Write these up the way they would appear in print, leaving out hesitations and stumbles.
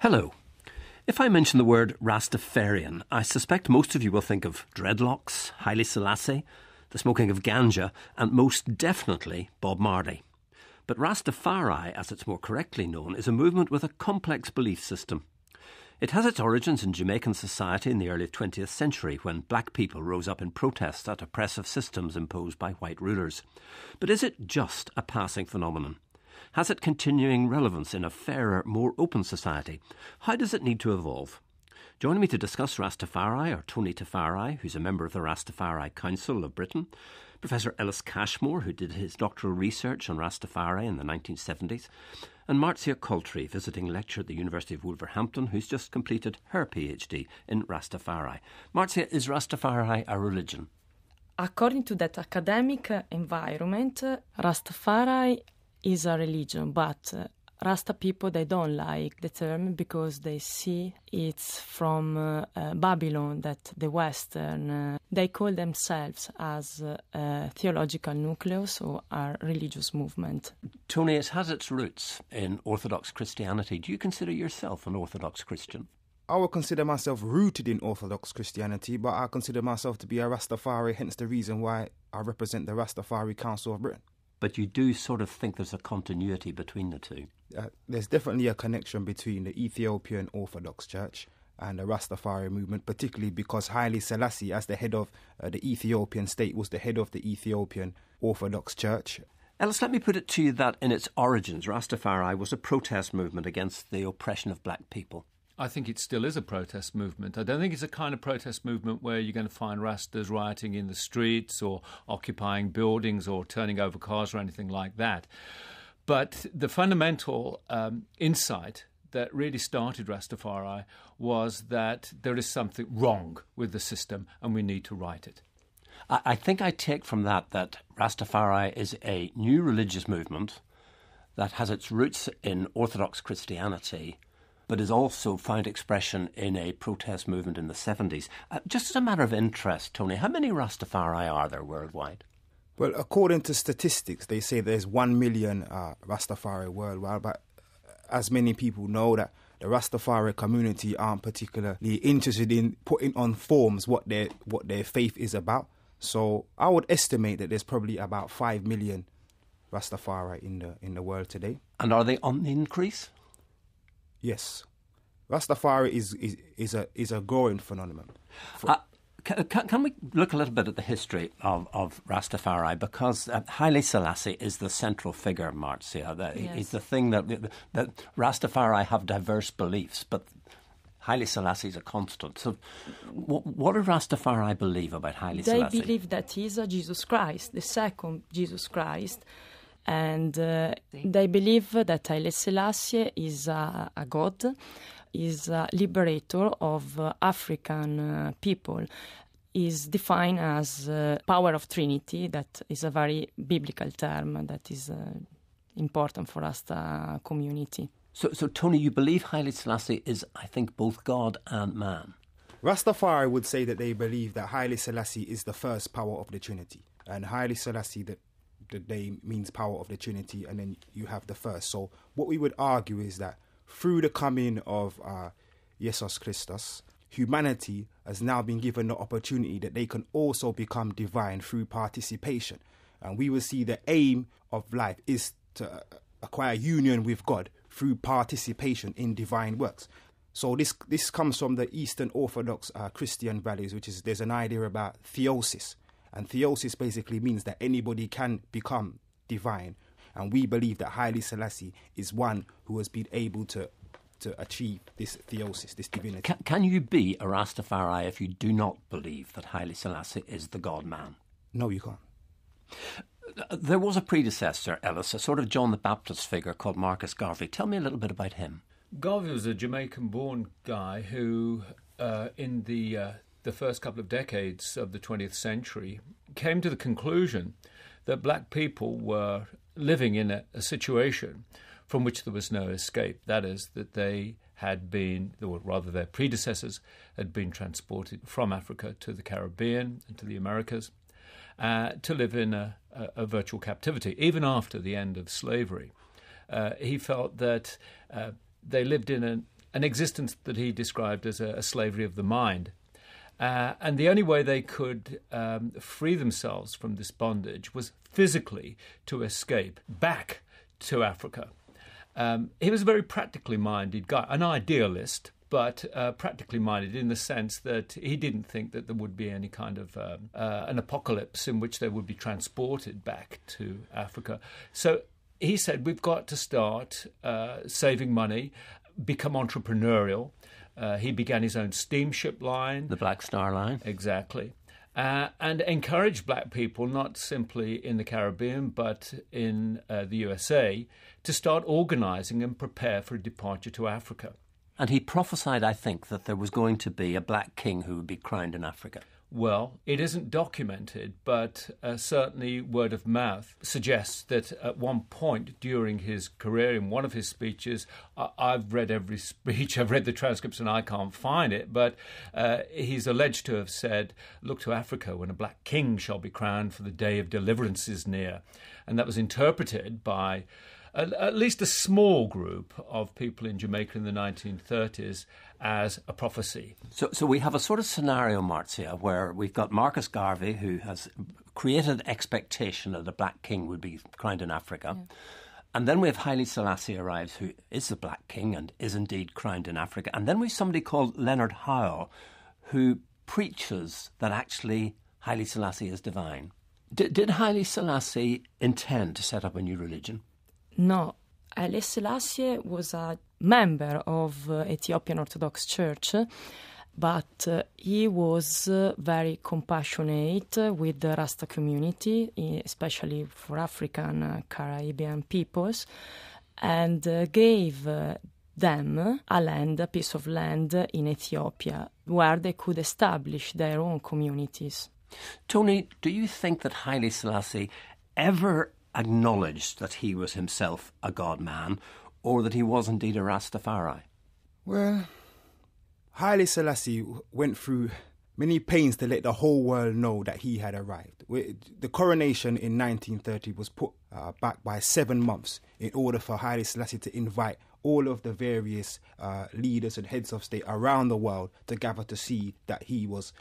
Hello. If I mention the word Rastafarian, I suspect most of you will think of dreadlocks, Haile Selassie, the smoking of ganja, and most definitely Bob Marley. But Rastafari, as it's more correctly known, is a movement with a complex belief system. It has its origins in Jamaican society in the early 20th century, when black people rose up in protest at oppressive systems imposed by white rulers. But is it just a passing phenomenon? Has it continuing relevance in a fairer, more open society? How does it need to evolve? Joining me to discuss Rastafari are Tony Tafari, who's a member of the Rastafari Council of Britain, Professor Ellis Cashmore, who did his doctoral research on Rastafari in the 1970s, and Marcia Coltree, visiting lecturer at the University of Wolverhampton, who's just completed her PhD in Rastafari. Marcia, is Rastafari a religion? According to that academic environment, Rastafari is a religion, but Rasta people, they don't like the term because they see it's from Babylon, that the Western, they call themselves as a theological nucleus or a religious movement. Tony, it has its roots in Orthodox Christianity. Do you consider yourself an Orthodox Christian? I would consider myself rooted in Orthodox Christianity, but I consider myself to be a Rastafari, hence the reason why I represent the Rastafari Council of Britain. But you do sort of think there's a continuity between the two. There's definitely a connection between the Ethiopian Orthodox Church and the Rastafari movement, particularly because Haile Selassie, as the head of the Ethiopian state, was the head of the Ethiopian Orthodox Church. Ellis, let me put it to you that in its origins, Rastafari was a protest movement against the oppression of black people. I think it still is a protest movement. I don't think it's a kind of protest movement where you're going to find Rastas rioting in the streets or occupying buildings or turning over cars or anything like that. But the fundamental insight that really started Rastafari was that there is something wrong with the system and we need to right it. I think I take from that Rastafari is a new religious movement that has its roots in Orthodox Christianity, but has also found expression in a protest movement in the 70s. Just as a matter of interest, Tony, how many Rastafari are there worldwide? Well, according to statistics, they say there's 1 million Rastafari worldwide, but as many people know that the Rastafari community aren't particularly interested in putting on forms what their faith is about. So I would estimate that there's probably about 5 million Rastafari in the world today. And are they on the increase? Yes, Rastafari is a growing phenomenon. Can we look a little bit at the history of Rastafari? Because Haile Selassie is the central figure, Marcia. Yes. He's the thing that Rastafari have diverse beliefs, but Haile Selassie is a constant. So what do Rastafari believe about Haile Selassie? They believe that he's a Jesus Christ, the second Jesus Christ. And they believe that Haile Selassie is a god, is a liberator of African people, is defined as power of Trinity. That is a very biblical term that is important for us, the community. So, Tony, you believe Haile Selassie is, I think, both God and man? Rastafari would say that they believe that Haile Selassie is the first power of the Trinity. And Haile Selassie, the name means power of the Trinity, and then you have the first. So what we would argue is that through the coming of Jesus Christus, humanity has now been given the opportunity that they can also become divine through participation. And we will see the aim of life is to acquire union with God through participation in divine works. So this comes from the Eastern Orthodox Christian values, which is there's an idea about theosis. And theosis basically means that anybody can become divine. And we believe that Haile Selassie is one who has been able to achieve this theosis, this divinity. Can you be a Rastafari if you do not believe that Haile Selassie is the God-man? No, you can't. There was a predecessor, Ellis, a sort of John the Baptist figure called Marcus Garvey. Tell me a little bit about him. Garvey was a Jamaican-born guy who, in the first couple of decades of the 20th century, came to the conclusion that black people were living in a situation from which there was no escape. That is, that they had been, or rather their predecessors, had been transported from Africa to the Caribbean and to the Americas to live in a virtual captivity, even after the end of slavery. He felt that they lived in an existence that he described as a slavery of the mind. And the only way they could free themselves from this bondage was physically to escape back to Africa. He was a very practically minded guy, an idealist, but practically minded in the sense that he didn't think that there would be any kind of an apocalypse in which they would be transported back to Africa. So he said, we've got to start saving money, become entrepreneurial. He began his own steamship line. The Black Star Line. Exactly. And encouraged black people, not simply in the Caribbean, but in the USA, to start organising and prepare for a departure to Africa. And he prophesied, I think, that there was going to be a black king who would be crowned in Africa. Well, it isn't documented, but certainly word of mouth suggests that at one point during his career, in one of his speeches, I've read every speech, I've read the transcripts and I can't find it, but he's alleged to have said, "Look to Africa when a black king shall be crowned, for the day of deliverance is near." And that was interpreted by at least a small group of people in Jamaica in the 1930s as a prophecy. So we have a sort of scenario, Marcia, where we've got Marcus Garvey, who has created expectation that a black king would be crowned in Africa. Yeah. And then we have Haile Selassie arrives, who is the black king and is indeed crowned in Africa. And then we have somebody called Leonard Howell, who preaches that actually Haile Selassie is divine. Did Haile Selassie intend to set up a new religion? No, Haile Selassie was a member of Ethiopian Orthodox Church, but he was very compassionate with the Rasta community, especially for African Caribbean peoples, and gave them a piece of land in Ethiopia, where they could establish their own communities. Tony, do you think that Haile Selassie ever acknowledged that he was himself a God-man, or that he was indeed a Rastafari? Well, Haile Selassie went through many pains to let the whole world know that he had arrived. The coronation in 1930 was put back by 7 months in order for Haile Selassie to invite all of the various leaders and heads of state around the world to gather to see that he was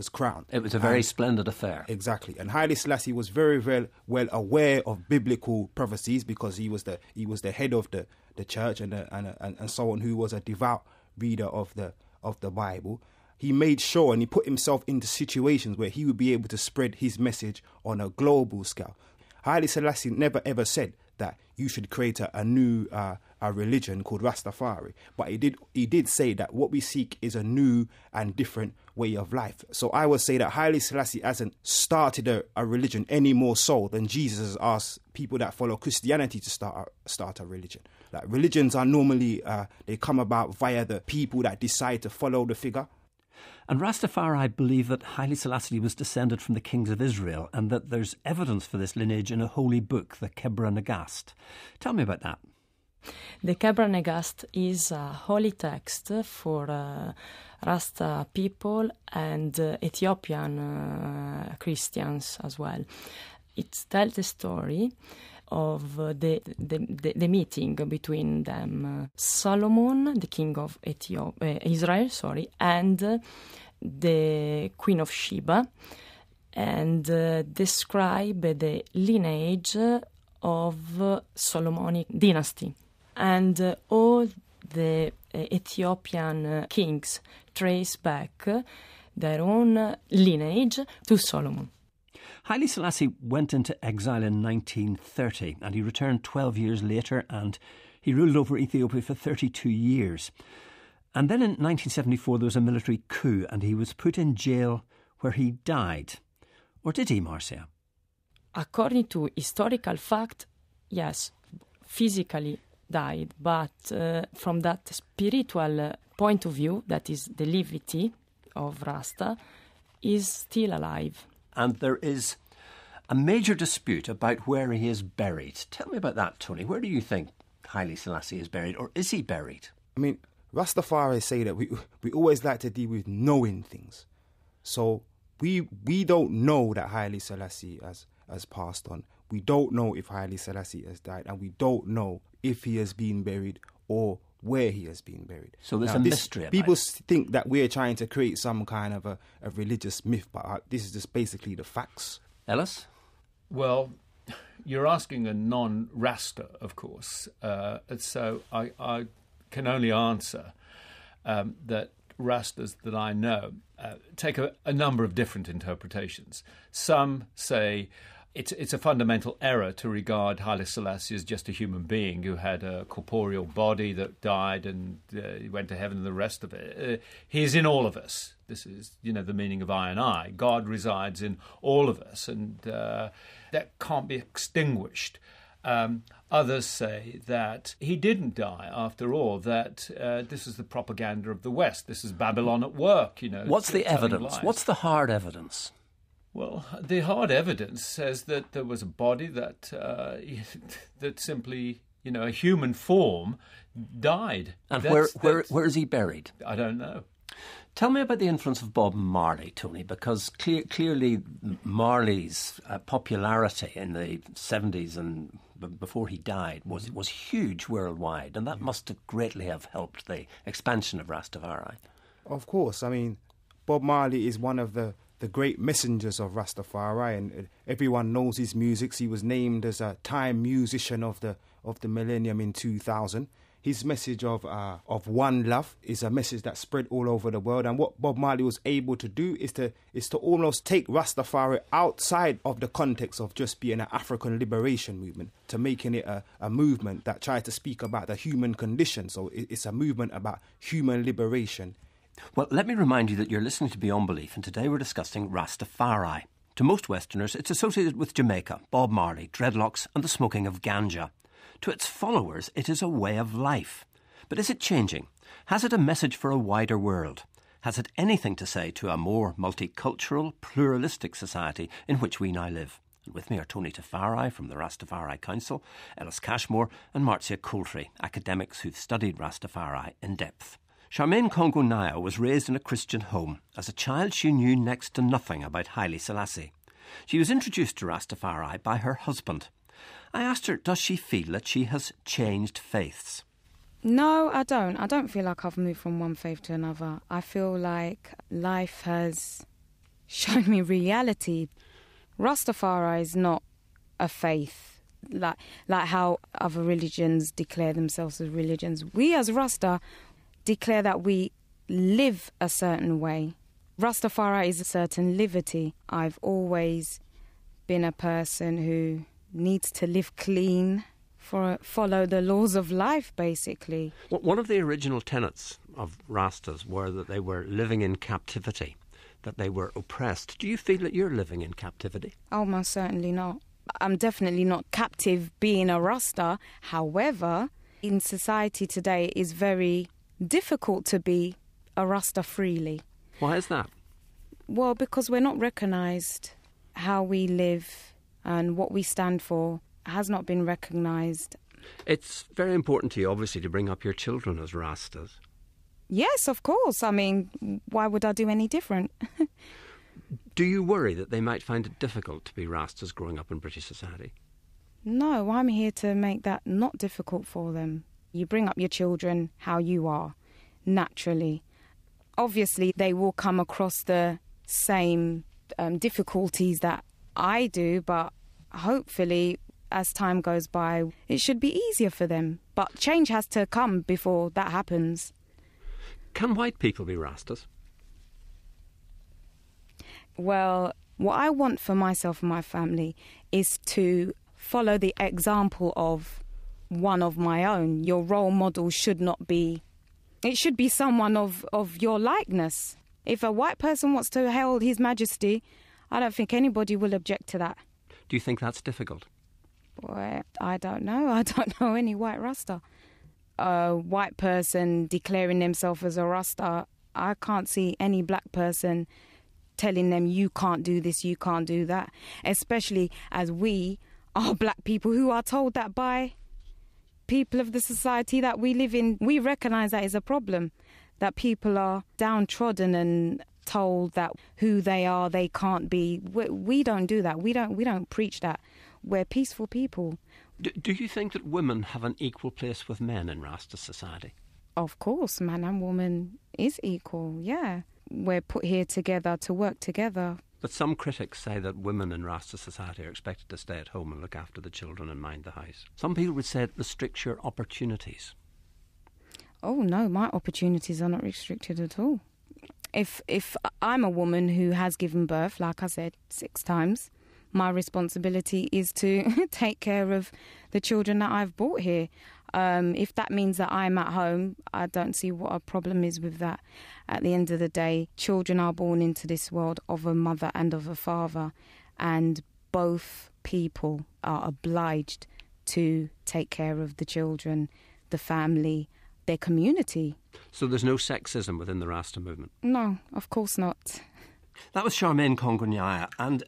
crowned. It was a very splendid affair. Exactly. And Haile Selassie was very, very well aware of biblical prophecies, because he was the head of the church and so on, who was a devout reader of the Bible. He made sure, and he put himself into situations where he would be able to spread his message on a global scale. Haile Selassie never ever said that you should create a new a religion called Rastafari, but he did say that what we seek is a new and different way of life. So I would say that Haile Selassie hasn't started a religion any more so than Jesus has asked people that follow Christianity to start a religion. Like, religions are normally they come about via the people that decide to follow the figure. And Rastafari believe that Haile Selassie was descended from the kings of Israel, and that there's evidence for this lineage in a holy book, the Kebra Nagast. Tell me about that. The Kebra Nagast is a holy text for Rasta people and Ethiopian Christians as well. It tells the story of the meeting between them, Solomon, the king of Israel, and the Queen of Sheba, and describe the lineage of Solomonic dynasty. And all the Ethiopian kings trace back their own lineage to Solomon. Haile Selassie went into exile in 1930, and he returned 12 years later, and he ruled over Ethiopia for 32 years. And then in 1974 there was a military coup, and he was put in jail where he died. Or did he, Marcia? According to historical fact, yes, physically died, but from that spiritual point of view, that is the levity of Rasta, is still alive. And there is a major dispute about where he is buried. Tell me about that, Tony. Where do you think Haile Selassie is buried, or is he buried? I mean, Rastafari say that we always like to deal with knowing things. So we don't know that Haile Selassie has passed on. We don't know if Haile Selassie has died, and we don't know if he has been buried or where he has been buried. So there's a mystery about people it. think that we're trying to create some kind of a religious myth, but this is just basically the facts. Ellis? Well, you're asking a non-Rasta, of course, so I can only answer that Rastas that I know take a number of different interpretations. Some say it's a fundamental error to regard Haile Selassie as just a human being who had a corporeal body that died and he went to heaven and the rest of it. He is in all of us. This is, the meaning of I and I. God resides in all of us, and that can't be extinguished. Others say that he didn't die after all, that this is the propaganda of the West. This is Babylon at work, What's the evidence? lies. What's the hard evidence? Well, the hard evidence says that there was a body that that simply, a human form died. And where is he buried? I don't know. Tell me about the influence of Bob Marley, Tony, because clearly Marley's popularity in the 70s and before he died was huge worldwide, and that must have greatly have helped the expansion of Rastafari. Of course. I mean, Bob Marley is one of the great messengers of Rastafari, and everyone knows his music. He was named as a Time Musician of the Millennium in 2000. His message of one love is a message that spread all over the world. And what Bob Marley was able to do is to almost take Rastafari outside of the context of just being an African liberation movement, to making it a movement that tries to speak about the human condition. So it's a movement about human liberation. Well, let me remind you that you're listening to Beyond Belief, and today we're discussing Rastafari. To most Westerners, it's associated with Jamaica, Bob Marley, dreadlocks and the smoking of ganja. To its followers, it is a way of life. But is it changing? Has it a message for a wider world? Has it anything to say to a more multicultural, pluralistic society in which we now live? And with me are Tony Tafari from the Rastafari Council, Ellis Cashmore and Marcia Coultry, academics who've studied Rastafari in depth. Charmaine Congo Naya was raised in a Christian home. As a child, she knew next to nothing about Haile Selassie. She was introduced to Rastafari by her husband. I asked her, does she feel that she has changed faiths? No, I don't. I don't feel like I've moved from one faith to another. I feel like life has shown me reality. Rastafari is not a faith, like how other religions declare themselves as religions. We as Rasta declare that we live a certain way. Rastafari is a certain liberty. I've always been a person who needs to live clean, follow the laws of life, basically. One of the original tenets of Rastas were that they were living in captivity, that they were oppressed. Do you feel that you're living in captivity? Oh, most certainly not. I'm definitely not captive being a Rasta. However, in society today, it is very difficult to be a Rasta freely. Why is that? Well, because we're not recognised. How we live and what we stand for has not been recognised. It's very important to you, obviously, to bring up your children as Rastas. Yes, of course. I mean, why would I do any different? Do you worry that they might find it difficult to be Rastas growing up in British society? No, I'm here to make that not difficult for them. You bring up your children how you are, naturally. Obviously, they will come across the same difficulties that I do, but hopefully as time goes by it should be easier for them. But change has to come before that happens. Can white people be Rastas? Well, what I want for myself and my family is to follow the example of one of my own. Your role model should not be... It should be someone of your likeness. If a white person wants to hail His Majesty, I don't think anybody will object to that. Do you think that's difficult? Boy, I don't know. I don't know any white Rasta. A white person declaring themselves as a Rasta, I can't see any black person telling them you can't do this, you can't do that. Especially as we are black people who are told that by people of the society that we live in. We recognise that is a problem, that people are downtrodden and told that who they are, they can't be. We don't do that. We don't preach that. We're peaceful people. Do you think that women have an equal place with men in Rasta society? Of course, man and woman is equal, yeah. We're put here together to work together. But some critics say that women in Rasta society are expected to stay at home and look after the children and mind the house. Some people would say it restricts your opportunities. Oh no, my opportunities are not restricted at all. If I'm a woman who has given birth, like I said, 6 times, my responsibility is to take care of the children that I've brought here. If that means that I'm at home, I don't see what a problem is with that. At the end of the day, children are born into this world of a mother and of a father, and both people are obliged to take care of the children, the family, their community. So there's no sexism within the Rasta movement? No, of course not. That was Charmaine Kongonyaya. And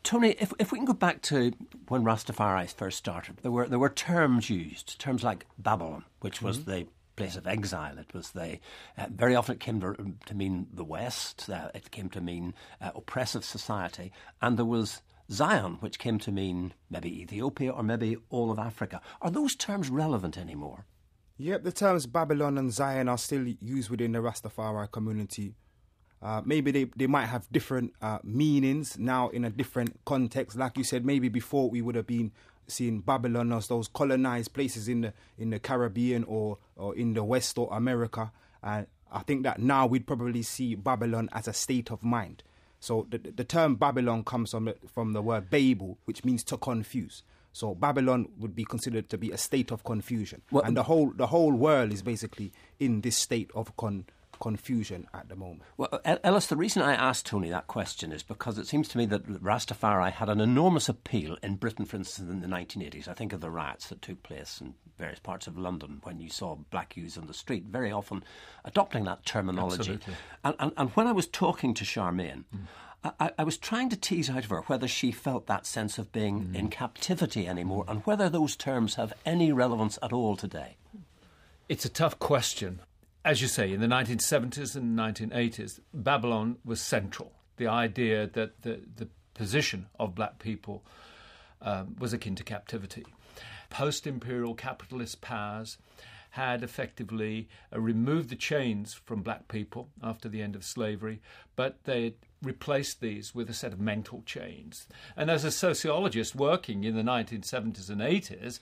Tony, if we can go back to when Rastafari first started, there were terms used, terms like Babylon, which was the place of exile. It was very often it came to mean the West. It came to mean oppressive society. And there was Zion, which came to mean maybe Ethiopia or maybe all of Africa. Are those terms relevant anymore? Yep, the terms Babylon and Zion are still used within the Rastafari community. Maybe they might have different meanings now in a different context. Like you said, maybe before we would have been seeing Babylon as those colonized places in the Caribbean or in the West or America. And I think that now we'd probably see Babylon as a state of mind. So the term Babylon comes from the word Babel, which means to confuse. So Babylon would be considered to be a state of confusion. Well, and the whole world is basically in this state of confusion at the moment. Well, Ellis, the reason I asked Tony that question is because it seems to me that Rastafari had an enormous appeal in Britain, for instance, in the 1980s. I think of the riots that took place in various parts of London when you saw black youths on the street, very often adopting that terminology. And when I was talking to Charmaine, I was trying to tease out of her whether she felt that sense of being in captivity anymore and whether those terms have any relevance at all today. It's a tough question. As you say, in the 1970s and 1980s, Babylon was central. The idea that the position of black people was akin to captivity. Post-imperial capitalist powers had effectively removed the chains from black people after the end of slavery, but they replaced these with a set of mental chains. And as a sociologist working in the 1970s and 80s,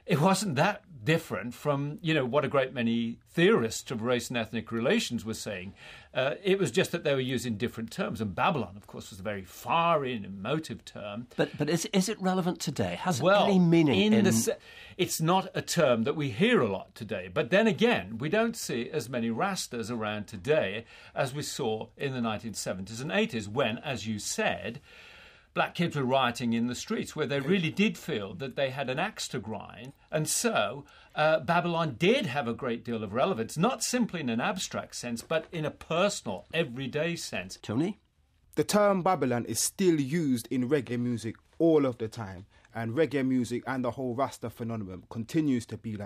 it wasn't that different from, what a great many theorists of race and ethnic relations were saying. It was just that they were using different terms. And Babylon, of course, was a very far-in, emotive term. But is it relevant today? Has it any meaning? It's not a term that we hear a lot today. But then again, we don't see as many Rastas around today as we saw in the 1970s and 80s when, as you said, black kids were rioting in the streets where they really did feel that they had an axe to grind. And so Babylon did have a great deal of relevance, not simply in an abstract sense, but in a personal, everyday sense. Tony? The term Babylon is still used in reggae music all of the time. And reggae music and the whole Rasta phenomenon continues to be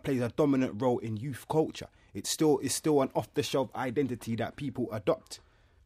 plays a dominant role in youth culture. It's still an off-the-shelf identity that people adopt.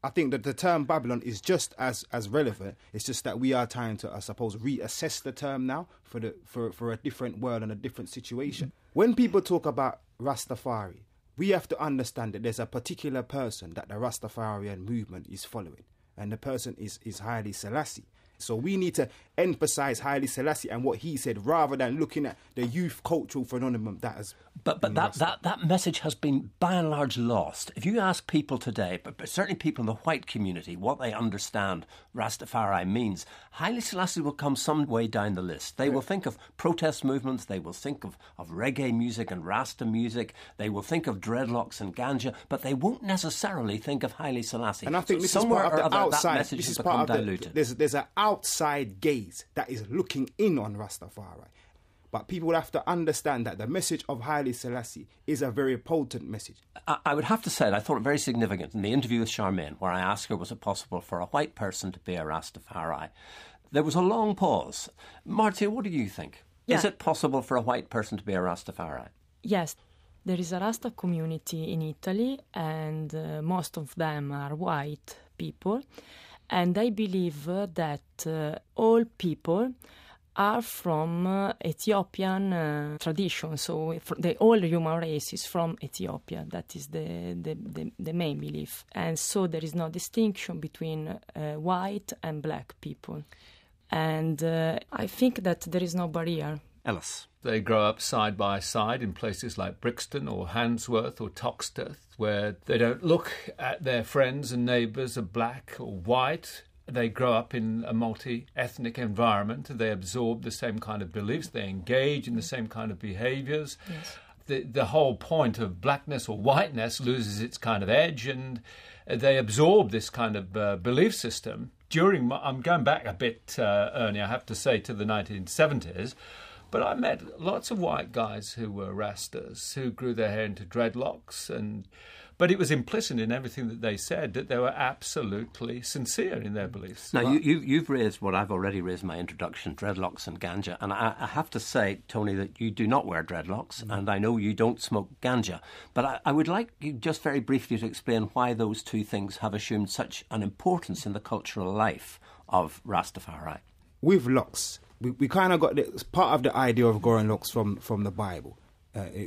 I think that the term Babylon is just as relevant. It's just that we are trying to, I suppose, reassess the term now for a different world and a different situation. When people talk about Rastafari, we have to understand that there's a particular person that the Rastafarian movement is following, and the person is Haile Selassie. So we need to emphasise Haile Selassie and what he said rather than looking at the youth cultural phenomenon that has... But that message has been by and large lost. If you ask people today, but certainly people in the white community, what they understand Rastafari means, Haile Selassie will come some way down the list. They will think of protest movements, they will think of reggae music and Rasta music, they will think of dreadlocks and ganja, but they won't necessarily think of Haile Selassie. And I think this is part of the outside. That message has become diluted. There's an outside gaze that is looking in on Rastafari. But people have to understand that the message of Haile Selassie is a very potent message. I would have to say that I thought it very significant in the interview with Charmaine, where I asked her, was it possible for a white person to be a Rastafari? There was a long pause. Marcia, what do you think? Yeah. Is it possible for a white person to be a Rastafari? Yes. There is a Rasta community in Italy, and most of them are white people. And I believe that all people are from Ethiopian tradition. So all human race is from Ethiopia. That is the main belief. And so there is no distinction between white and black people. And I think that there is no barrier. Ellis. They grow up side by side in places like Brixton or Handsworth or Toxteth, where they don't look at their friends and neighbours as black or white. They grow up in a multi-ethnic environment. They absorb the same kind of beliefs. They engage in the same kind of behaviours. Yes. The whole point of blackness or whiteness loses its kind of edge, and they absorb this kind of belief system. I'm going back a bit, Ernie, I have to say, to the 1970s, but I met lots of white guys who were Rastas, who grew their hair into dreadlocks, but it was implicit in everything that they said that they were absolutely sincere in their beliefs. Now, you've raised what I've already raised in my introduction, dreadlocks and ganja. And I have to say, Tony, that you do not wear dreadlocks, and I know you don't smoke ganja. But I would like you just very briefly to explain why those two things have assumed such an importance in the cultural life of Rastafari. With locks, we kind of got part of the idea of growing locks from the Bible,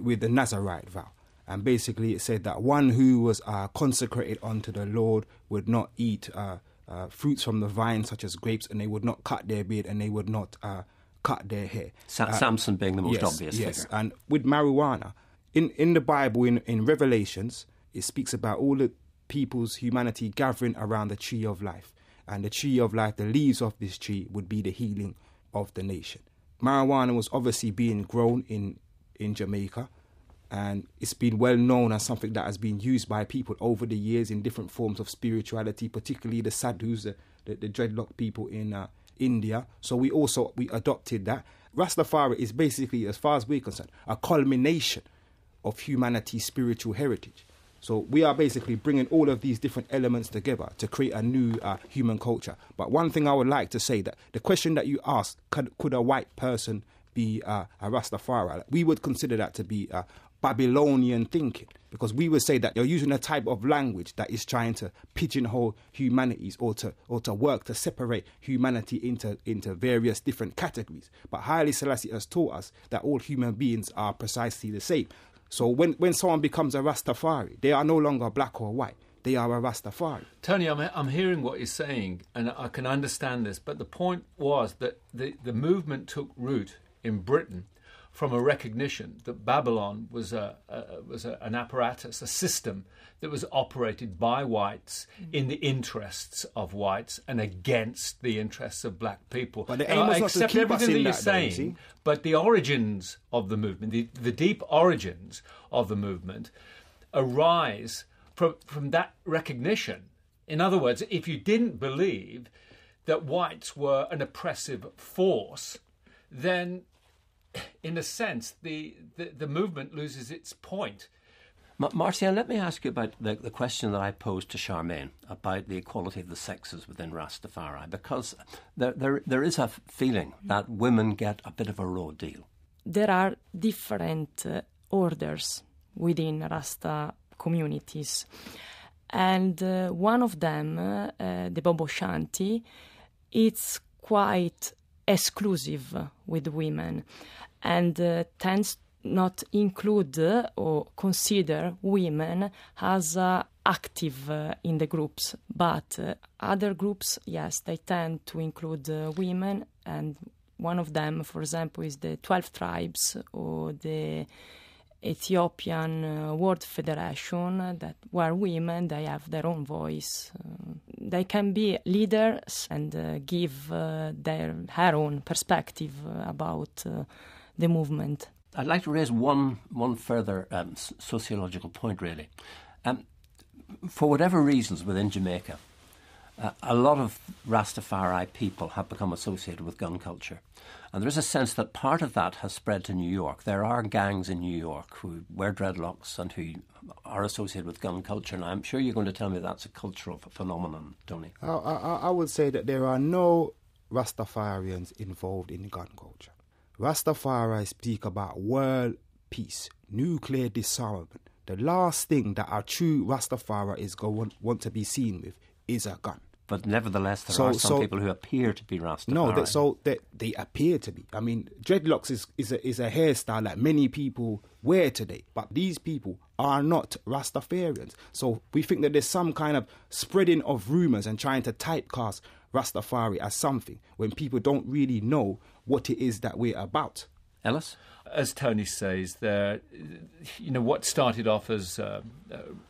with the Nazarite vow. And basically it said that one who was consecrated unto the Lord would not eat fruits from the vine, such as grapes, and they would not cut their beard, and they would not cut their hair. Samson being the most obvious yes. figure. And with marijuana, in the Bible, in Revelations, it speaks about all the people's humanity gathering around the tree of life. And the tree of life, the leaves of this tree, would be the healing of the nation. Marijuana was obviously being grown in Jamaica, and it's been well known as something that has been used by people over the years in different forms of spirituality, particularly the sadhus, the dreadlock people in India. So we adopted that. Rastafari is basically, as far as we're concerned, a culmination of humanity's spiritual heritage. So we are basically bringing all of these different elements together to create a new human culture. But one thing I would like to say, that the question that you asked, could a white person be a Rastafari? We would consider that to be Babylonian thinking, because we would say that you're using a type of language that is trying to pigeonhole humanities or to work to separate humanity into various different categories. But Haile Selassie has taught us that all human beings are precisely the same. So when someone becomes a Rastafari, they are no longer black or white. They are a Rastafari. Tony, I'm hearing what you're saying, and I can understand this, but the point was that the movement took root in Britain from a recognition that Babylon was an apparatus, a system that was operated by whites in the interests of whites and against the interests of black people. But the aim was not to keep us in that, saying, but the origins of the movement, the deep origins of the movement, arise from that recognition. In other words, if you didn't believe that whites were an oppressive force, then in a sense, the movement loses its point. Marcian, let me ask you about the question that I posed to Charmaine about the equality of the sexes within Rastafari, because there is a feeling that women get a bit of a raw deal. There are different orders within Rasta communities, and one of them, the Bobo Shanti, it's quite exclusive with women, and tends not include or consider women as active in the groups. But other groups, yes, they tend to include women, and one of them, for example, is the 12 Tribes or the Ethiopian World Federation, that where women, they have their own voice. They can be leaders and give her own perspective about the movement. I'd like to raise one further sociological point, really. For whatever reasons within Jamaica, a lot of Rastafari people have become associated with gun culture. And there is a sense that part of that has spread to New York. There are gangs in New York who wear dreadlocks and who are associated with gun culture. And I'm sure you're going to tell me that's a cultural phenomenon, Tony. I would say that there are no Rastafarians involved in gun culture. Rastafari speak about world peace, nuclear disarmament. The last thing that a true Rastafari is going want to be seen with is a gun. But nevertheless, there are some people who appear to be Rastafari. No, they appear to be. I mean, dreadlocks is a hairstyle that many people wear today. But these people are not Rastafarians. So we think that there's some kind of spreading of rumours and trying to typecast Rastafari as something when people don't really know what it is that we're about. Ellis? As Tony says, what started off as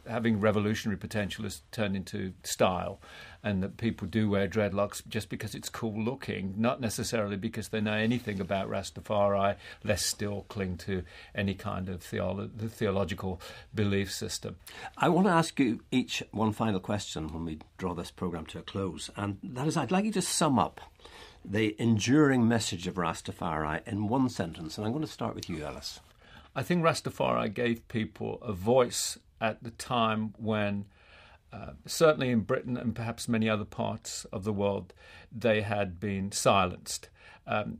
having revolutionary potential has turned into style, and that people do wear dreadlocks just because it's cool looking, not necessarily because they know anything about Rastafari, less still cling to any kind of theological belief system. I want to ask you each one final question when we draw this programme to a close, and that is, I'd like you to sum up the enduring message of Rastafari in one sentence. And I'm going to start with you, Ellis. I think Rastafari gave people a voice at the time when, certainly in Britain and perhaps many other parts of the world, they had been silenced.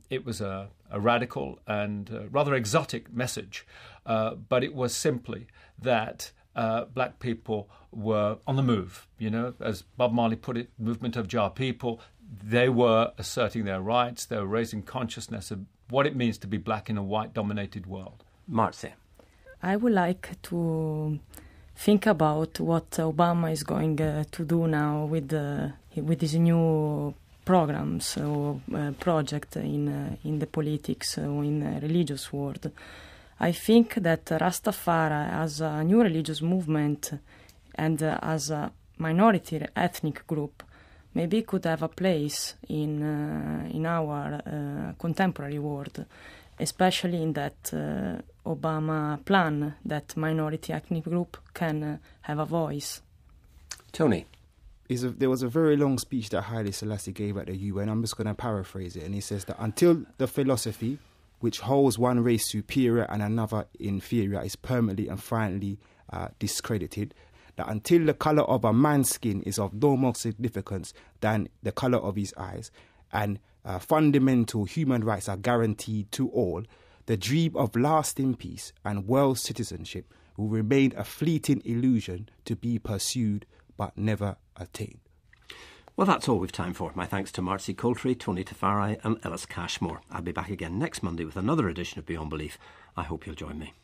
It was a radical and rather exotic message, but it was simply that black people were on the move. As Bob Marley put it, movement of Jah people. They were asserting their rights. They were raising consciousness of what it means to be black in a white-dominated world. Marcy. I would like to think about what Obama is going to do now with his new programs or project in the politics or in the religious world. I think that Rastafari, as a new religious movement and as a minority ethnic group, maybe could have a place in our contemporary world, especially in that Obama plan that minority ethnic group can have a voice. Tony. There was a very long speech that Haile Selassie gave at the UN. I'm just going to paraphrase it. And he says that until the philosophy which holds one race superior and another inferior is permanently and finally discredited, that until the colour of a man's skin is of no more significance than the colour of his eyes, and fundamental human rights are guaranteed to all, the dream of lasting peace and world citizenship will remain a fleeting illusion to be pursued but never attained. Well, that's all we've time for. My thanks to Marcy Coultry, Tony Tafari and Ellis Cashmore. I'll be back again next Monday with another edition of Beyond Belief. I hope you'll join me.